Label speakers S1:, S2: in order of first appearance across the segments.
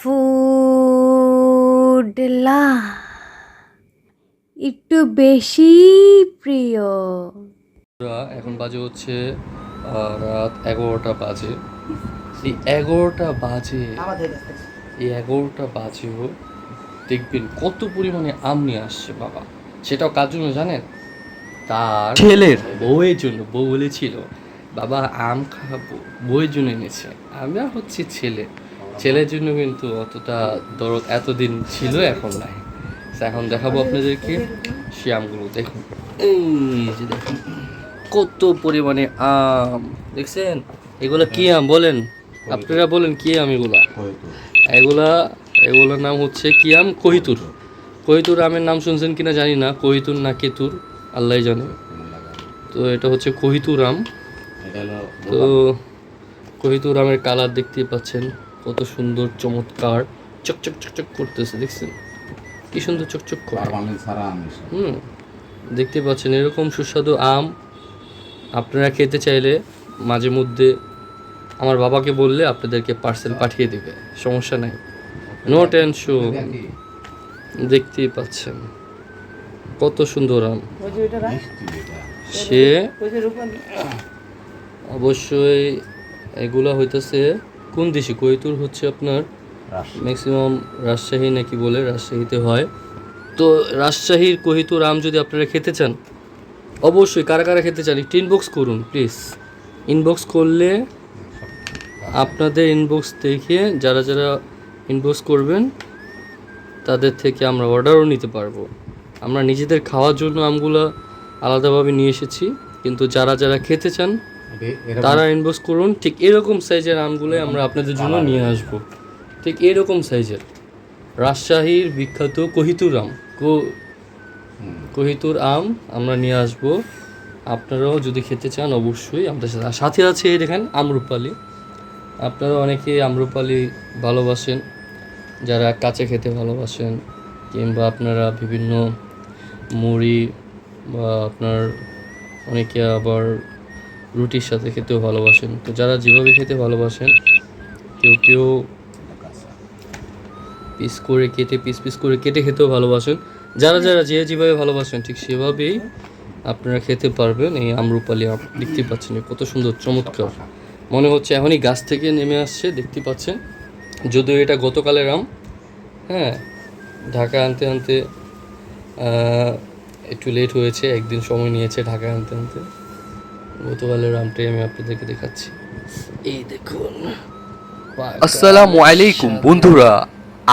S1: ফুডলা একটু বেশি প্রিয়।
S2: এখন বাজে হচ্ছে রাত 11টা বাজে। এই 11টা বাজে, এই 11টা বাজেও দেখবেন কত পরিমাণে আম নিয়ে আসছে বাবা। সেটাও কার জন্য জানেন? তার ছেলের বউয়ের জন্য। বউ বলেছিল বাবা আম খাবো, বউয়ের জন্য এনেছে। আমি আর হচ্ছে ছেলে, ছেলের জন্য কিন্তু অতটা দরদ এতদিন ছিল, এখন নাই। এখন দেখাবো আপনাদেরকে সে আমগুলো। দেখুন, এই যে দেখুন কত পরিমাণে আম দেখছেন। এগুলা কি আম বলেন? আপনারা বলেন কি আম এগুলা? এগুলা এগুলোর নাম হচ্ছে কি আম? কহিতুর। কহিতুর আমের নাম শুনছেন কিনা জানি না, কহিতুর না কেতুর আল্লাহ জানে। তো এটা হচ্ছে কহিতুর আম। তো কহিতুর আমের কালার দেখতেই পাচ্ছেন কত সুন্দর, চমৎকার, চকচক চকচক করতেছে। দেখছেন কি সুন্দর চকচক করে। দেখতে পাচ্ছেন এরকম সুস্বাদু আম আপনারা খেতে চাইলে মাঝে মধ্যে আমার বাবাকে বললে আপনাদেরকে পার্সেল পাঠিয়ে দেবে, সমস্যা নাই, নো টেনশন। দেখতেই পাচ্ছেন কত সুন্দর আম। সে অবশ্যই এগুলা হইতেছে কোন দেশে? কৈতুর হচ্ছে আপনার ম্যাক্সিমাম রাজশাহী নাকি বলে, রাজশাহীতে হয়। তো রাজশাহীর কহিতুর আম যদি আপনারা খেতে চান, অবশ্যই কারা কারা খেতে চান একটু ইনবক্স করুন প্লিজ। ইনবক্স করলে আপনাদের ইনবক্স দেখে যারা যারা ইনবক্স করবেন তাদের থেকে আমরা অর্ডারও নিতে পারবো। আমরা নিজেদের খাওয়ার জন্য আমগুলো আলাদাভাবে নিয়ে এসেছি, কিন্তু যারা যারা খেতে চান তারা ইনবক্স করুন। ঠিক এরকম সাইজের আমগুলোই আমরা আপনাদের জন্য নিয়ে আসব, ঠিক এরকম সাইজের রাজশাহীর বিখ্যাত কহিতুর আম। কহিতুর আম আমরা নিয়ে আসব। আপনারাও যদি খেতে চান অবশ্যই আমাদের সাথে। সাথে আছে এই দেখেন আম্রপালি। আপনারা অনেকে আম্রপালি ভালোবাসেন, যারা কাঁচা খেতে ভালোবাসেন, কিংবা আপনারা বিভিন্ন মুড়ি বা আপনার অনেকে আবার রুটির সাথে খেতেও ভালোবাসেন। তো যারা যেভাবে খেতে ভালোবাসেন, কেউ কেউ পিস করে কেটে পিস পিস করে কেটে খেতেও ভালোবাসেন। যারা যারা যে যেভাবে ভালোবাসেন ঠিক সেভাবেই আপনারা খেতে পারবেন। এই আম্রপালি আম দেখতে পাচ্ছেন কত সুন্দর, চমৎকার, মনে হচ্ছে এখনই গাছ থেকে নেমে আসছে। দেখতে পাচ্ছেন যদিও এটা গতকালের আম। হ্যাঁ, ঢাকা আনতে আনতে একটু লেট হয়েছে, একদিন সময় নিয়েছে ঢাকা আনতে আনতে। গতকালের আমটাই আমি আপনাদেরকে দেখাচ্ছি। এই দেখুন।
S3: আসসালামু আলাইকুম বন্ধুরা,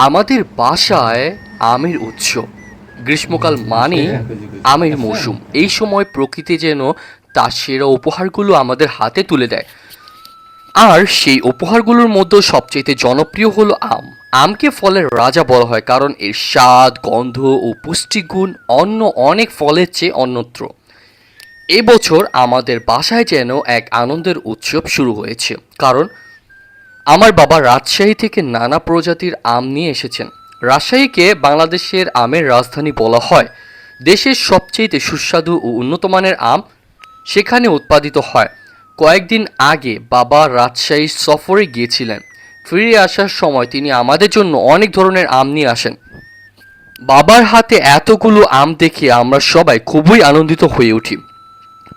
S3: আমাদের বাসায় আমের উৎসব। গ্রীষ্মকাল মানে আমের মৌসুম। এই সময় প্রকৃতি যেন তার সেরা উপহারগুলো আমাদের হাতে তুলে দেয়। আর সেই উপহারগুলোর মধ্যে সবচেয়ে জনপ্রিয় হলো আম। আমকে ফলের রাজা বলা হয় কারণ এর স্বাদ, গন্ধ ও পুষ্টিগুণ অন্য অনেক ফলের চেয়ে অন্যত্র। এবছর আমাদের বাসায় যেন এক আনন্দের উৎসব শুরু হয়েছে, কারণ আমার বাবা রাজশাহী থেকে নানা প্রজাতির আম নিয়ে এসেছেন। রাজশাহীকে বাংলাদেশের আমের রাজধানী বলা হয়। দেশের সবচেয়ে সুস্বাদু ও উন্নতমানের আম সেখানে উৎপাদিত হয়। কয়েকদিন আগে বাবা রাজশাহী সফরে গিয়েছিলেন। ফিরে আসার সময় তিনি আমাদের জন্য অনেক ধরনের আম নিয়ে আসেন। বাবার হাতে এতগুলো আম দেখে আমরা সবাই খুবই আনন্দিত হয়ে উঠি।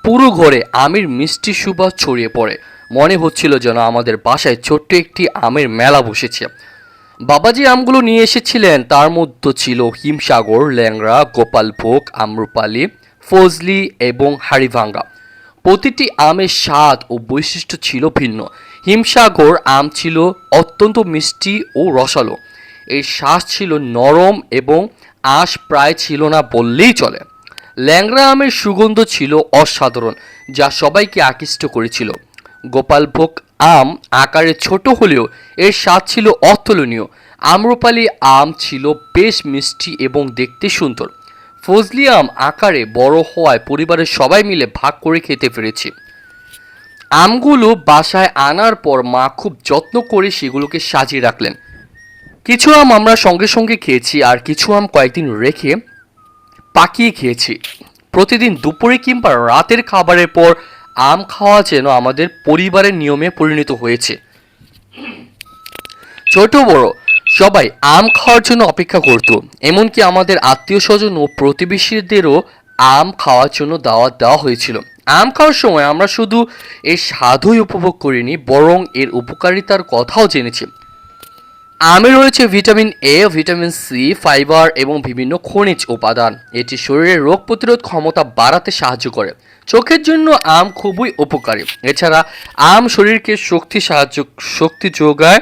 S3: পুরো ঘরে আমের মিষ্টি সুবাস ছড়িয়ে পড়ে। মনে হচ্ছিল যেন আমাদের বাসায় ছোট্ট একটি আমের মেলা বসেছে। বাবা যে আমগুলো নিয়ে এসেছিলেন তার মধ্যে ছিল হিমসাগর, ল্যাংড়া, গোপালভোগ, আম্রপালি, ফজলি এবং হাড়িভাঙ্গা। প্রতিটি আমের স্বাদ ও বৈশিষ্ট্য ছিল ভিন্ন। হিমসাগর আম ছিল অত্যন্ত মিষ্টি ও রসালো। এর শ্বাস ছিল নরম এবং আঁশ প্রায় ছিল না বললেই চলে। ল্যাংড়া আমের সুগন্ধ ছিল অসাধারণ, যা সবাইকে আকৃষ্ট করেছিল। গোপালভোগ আম আকারে ছোট হলেও এর স্বাদ ছিল অতুলনীয়। আম্রপালি আম ছিল বেশ মিষ্টি এবং দেখতে সুন্দর। ফজলি আম আকারে বড় হওয়ায় পরিবারের সবাই মিলে ভাগ করে খেতে পেরেছি। আমগুলো বাসায় আনার পর মা খুব যত্ন করে সেগুলোকে সাজিয়ে রাখলেন। কিছু আম আমরা সঙ্গে সঙ্গে খেয়েছি, আর কিছু আম কয়েকদিন রেখে পাকিয়ে খেয়েছি। প্রতিদিন দুপুরে কিংবা রাতের খাবারের পর আম খাওয়া যেন আমাদের পরিবারের নিয়মে পরিণত হয়েছে। ছোট বড় সবাই আম খাওয়ার জন্য অপেক্ষা করত। এমনকি আমাদের আত্মীয় স্বজন ও প্রতিবেশীদেরও আম খাওয়ার জন্য দাওয়াত দেওয়া হয়েছিল। আম খাওয়ার সময় আমরা শুধু এর স্বাদই উপভোগ করিনি, বরং এর উপকারিতার কথাও জেনেছি। আমে রয়েছে vitamin A, vitamin C, fibre এবং বিভিন্ন খনিজ উপাদান। এটি শরীরের রোগ প্রতিরোধ ক্ষমতা বাড়াতে সাহায্য করে। চোখের জন্য আম খুবই উপকারী। এছাড়া আম শরীরকে শক্তি যোগায়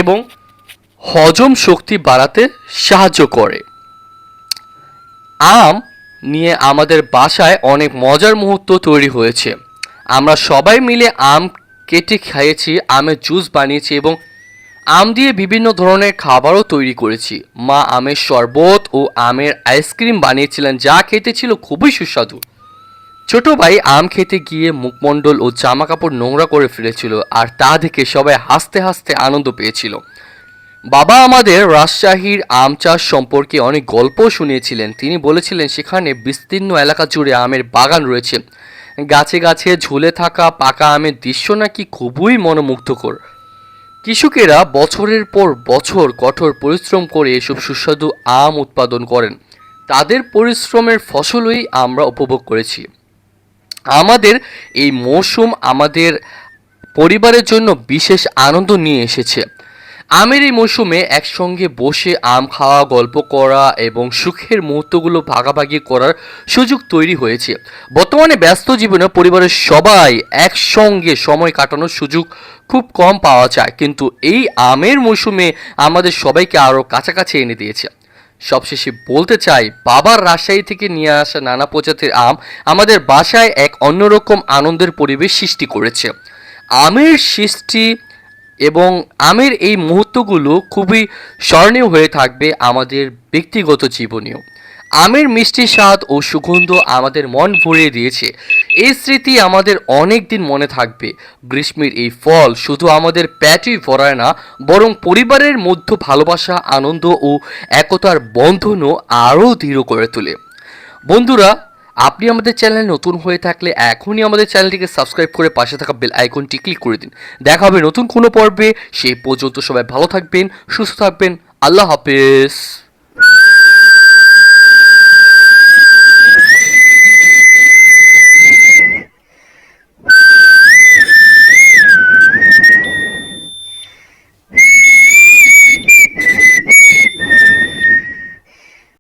S3: এবং হজম শক্তি বাড়াতে সাহায্য করে। আম নিয়ে আমাদের বাসায় অনেক মজার মুহূর্ত তৈরি হয়েছে। আমরা সবাই মিলে আম কেটে খেয়েছি, আমের জুস বানিয়েছি এবং আম দিয়ে বিভিন্ন ধরনের খাবারও তৈরি করেছি। মা আমের শরবত ও আমের আইসক্রিম বানিয়েছিলেন, যা খেতে ছিল খুবই সুস্বাদু। ছোট ভাই আম খেতে গিয়ে মুখমণ্ডল ও জামা কাপড় নোংরা করে ফেলেছিল, আর তা দেখে সবাই হাসতে হাসতে আনন্দ পেয়েছিল। বাবা আমাদের রাজশাহীর আম চাষ সম্পর্কে অনেক গল্পও শুনিয়েছিলেন। তিনি বলেছিলেন সেখানে বিস্তীর্ণ এলাকা জুড়ে আমের বাগান রয়েছে। গাছে গাছে ঝুলে থাকা পাকা আমের দৃশ্য নাকি খুবই মনোমুগ্ধকর। কৃষকেরা বছরের পর বছর কঠোর পরিশ্রম করে এসব সুস্বাদু আম উৎপাদন করেন। তাদের পরিশ্রমের ফসলই আমরা উপভোগ করেছি। আমাদের এই মৌসুম আমাদের পরিবারের জন্য বিশেষ আনন্দ নিয়ে এসেছে। আমের এই মৌসুমে একসঙ্গে বসে আম খাওয়া, গল্প করা এবং সুখের মুহূর্তগুলো ভাগাভাগি করার সুযোগ তৈরি হয়েছে। বর্তমানে ব্যস্ত জীবনে পরিবারের সবাই একসঙ্গে সময় কাটানোর সুযোগ খুব কম পাওয়া যায়, কিন্তু এই আমের মৌসুমে আমাদের সবাইকে আরও কাছাকাছি এনে দিয়েছে। সবশেষে বলতে চাই, বাবার রাজশাহী থেকে নিয়ে আসা নানা প্রজাতির আম আমাদের বাসায় এক অন্যরকম আনন্দের পরিবেশ সৃষ্টি করেছে। আমের সৃষ্টি এবং আমের এই মুহূর্তগুলো খুবই স্মরণীয় হয়ে থাকবে আমাদের ব্যক্তিগত জীবনেও। আমের মিষ্টি স্বাদ ও সুগন্ধ আমাদের মন ভরিয়ে দিয়েছে। এই স্মৃতি আমাদের অনেক দিন মনে থাকবে। গ্রীষ্মের এই ফল শুধু আমাদের পেটই ভরায় না, বরং পরিবারের মধ্যে ভালোবাসা, আনন্দ ও একতার বন্ধনও আরও দৃঢ় করে তোলে। বন্ধুরা, আপনি আমাদের চ্যানেলে নতুন হয়ে থাকলে এখনই আমাদের চ্যানেলটিকে সাবস্ক্রাইব করে পাশে থাকা বেল আইকনটি ক্লিক করে দিন। দেখা হবে নতুন কোনো পর্বে। সেই পর্যন্ত সবাই ভালো থাকবেন, সুস্থ থাকবেন। আল্লাহ হাফেজ।